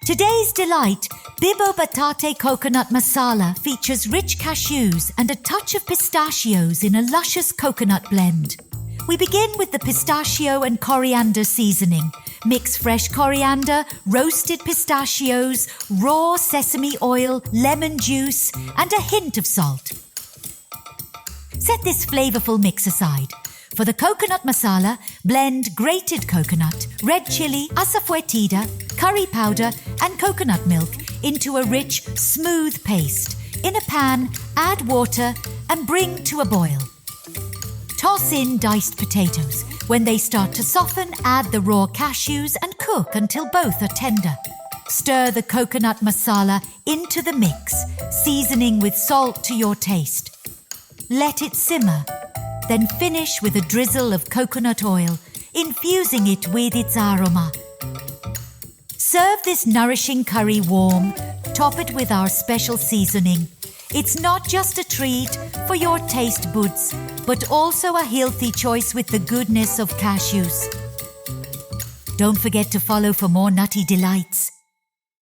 Today's delight, Bibo Batate Coconut Masala, features rich cashews and a touch of pistachios in a luscious coconut blend. We begin with the pistachio and coriander seasoning. Mix fresh coriander, roasted pistachios, raw sesame oil, lemon juice, and a hint of salt. Set this flavorful mix aside. For the coconut masala, blend grated coconut, red chili, asafoetida, curry powder, and coconut milk into a rich, smooth paste. In a pan, add water and bring to a boil. Toss in diced potatoes. When they start to soften, add the raw cashews and cook until both are tender. Stir the coconut masala into the mix, seasoning with salt to your taste. Let it simmer. Then finish with a drizzle of coconut oil, infusing it with its aroma. Serve this nourishing curry warm. Top it with our special seasoning. It's not just a treat for your taste buds, but also a healthy choice with the goodness of cashews. Don't forget to follow for more nutty delights.